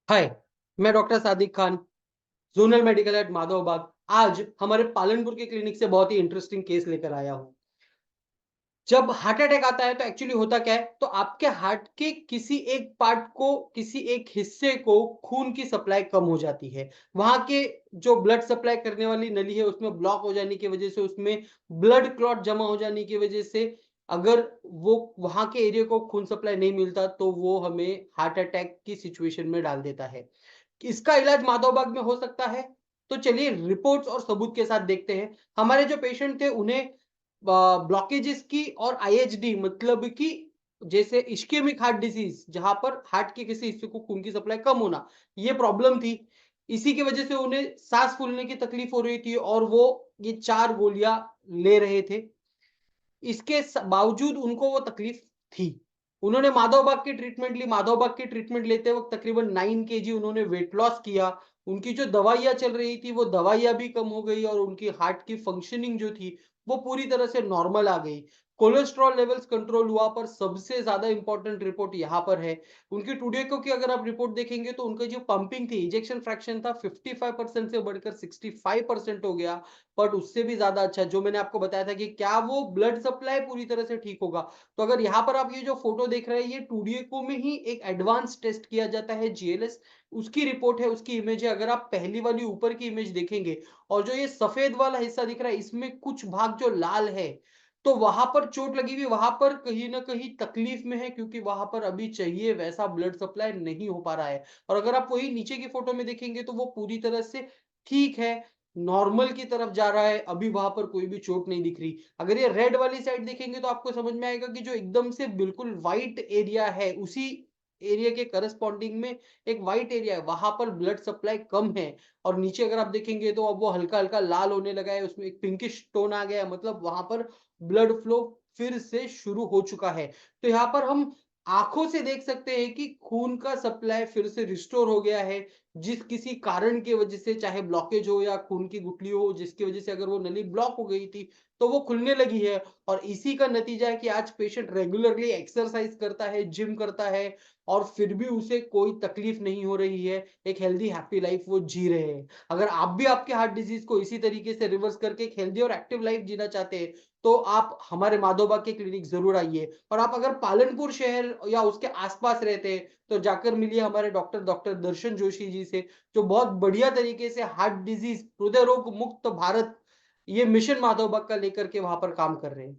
हाय, मैं doctor Sadiq Khan, zonal medical at Madhavbaug. आज हमारे पालनपुर के क्लिनिक से बहुत ही इंटरेस्टिंग केस लेकर आया हूँ। जब हार्ट अटैक आता है तो एक्चुअली होता क्या है, तो आपके हार्ट के किसी एक पार्ट को, किसी एक हिस्से को खून की सप्लाई कम हो जाती है। वहाँ के जो ब्लड सप्लाई करने वाली नली है, उसमें ब्लॉक हो जाने की वजह से, उसमें ब्लड क्लॉट जमा हो जाने की वजह से, अगर वो वहाँ के एरिया को खून सप्लाई नहीं मिलता, तो वो हमें हार्ट अटैक की सिचुएशन में डाल देता है। इसका इलाज माधवबाग में हो सकता है। तो चलिए रिपोर्ट्स और सबूत के साथ देखते हैं। हमारे जो पेशेंट थे उन्हें ब्लॉकेजेस की और आईएचडी मतलब कि जैसे इश्केमिक हार्ट डिजीज, जहां पर हार्ट के किसी हिस्से को खून की सप्लाई कम होना, ये प्रॉब्लम थी। इसी की वजह से उन्हें सांस फूलने की तकलीफ हो रही थी और वो ये 4 गोलियां ले रहे थे। इसके बावजूद उनको वो तकलीफ थी। उन्होंने माधवबाग की ट्रीटमेंट ली। माधवबाग की ट्रीटमेंट लेते वक्त तकरीबन 9 केजी उन्होंने वेट लॉस किया। उनकी जो दवाइयाँ चल रही थी, वो दवाइयाँ भी कम हो गई और उनकी हार्ट की फंक्शनिंग जो थी, वो पूरी तरह से नॉर्मल आ गई। कोलेस्टेरॉल लेवल्स कंट्रोल हुआ, पर सबसे ज़्यादा इम्पोर्टेंट रिपोर्ट यहाँ पर है। उनकी टुडेको की अगर आप रिपोर्ट देखेंगे तो उनका जो पंपिंग थी, इजेक्शन फ्रैक्शन था 55% से बढ़कर 65% हो गया। बट उससे भी ज़्यादा अच्छा जो मैंने आपको बताया था कि क्या वो ब्लड सप्लाई पूरी तरह से ठीक होगा। तो अगर यहाँ पर आप ये जो फ़ोटो देख रहे हैं, ये 2D में ही एक एडवांस टेस्ट किया जाता है जीएलएस, उसकी रिपोर्ट है, उसकी इमेज है। अगर आप पहली वाली ऊपर की इमेज देखेंगे और जो ये सफ़ेद वाला हिस्सा दिख रहा है, इसमें कुछ भाग जो लाल है, तो वहाँ पर चोट लगी हुई, वहाँ पर कहीं न कहीं तकलीफ में है, क्योंकि वहाँ पर अभी चाहिए वैसा ब्लड सप्लाई नहीं हो पा रहा है। और अगर आप वही नीचे की फ़ोटो में देखेंगे तो वो पूरी तरह से ठीक है, नॉर्मल की तरफ जा रहा है, अभी वहाँ पर कोई भी चोट नहीं दिख रही। अगर ये रेड वाली साइड देखेंगे तो आपको समझ में आएगा कि जो एकदम से बिल्कुल व्हाइट एरिया है, उसी एरिया के करस्पॉन्डिंग में एक व्हाइट एरिया है, वहाँ पर ब्लड सप्लाई कम है। और नीचे अगर आप देखेंगे तो अब वो हल्का-हल्का लाल होने लगा है, उसमें एक पिंकिश टोन आ गया है, मतलब वहाँ पर ब्लड फ्लो फिर से शुरू हो चुका है। तो यहाँ पर हम आँखों से देख सकते हैं कि खून का सप्लाई फिर से रिस्टोर हो गया है। जिस किसी कारण की वजह से, चाहे ब्लॉकेज हो या खून की गुठली हो, जिसकी वजह से अगर वो नली ब्लॉक हो गई थी, तो वो खुलने लगी है। और इसी का नतीजा है कि आज पेशेंट रेगुलरली एक्सरसाइज करता है, जिम करता है और फिर भी उसे कोई तकलीफ नहीं हो रही है। एक हेल्दी हैप्पी लाइफ वो जी रहे हैं। अगर आप भी आपके हार्ट डिजीज को इसी तरीके से रिवर्स करके एक हेल्दी और एक्टिव लाइफ जीना चाहते हैं, तो आप हमारे माधोबा के क्लिनिक ज़रूर आइए। और आप अगर पालनपुर शहर या उसके आस-पास रहते हैं, तो जाकर मिलिए हमारे डॉक्टर डॉक्टर दर्शन जोशी जी से, जो बहुत बढ़िया तरीके से हार्ट डिजीज़, हृदय रोग मुक्त भारत, ये मिशन माधवबाग का लेकर के वहाँ पर काम कर रहे हैं।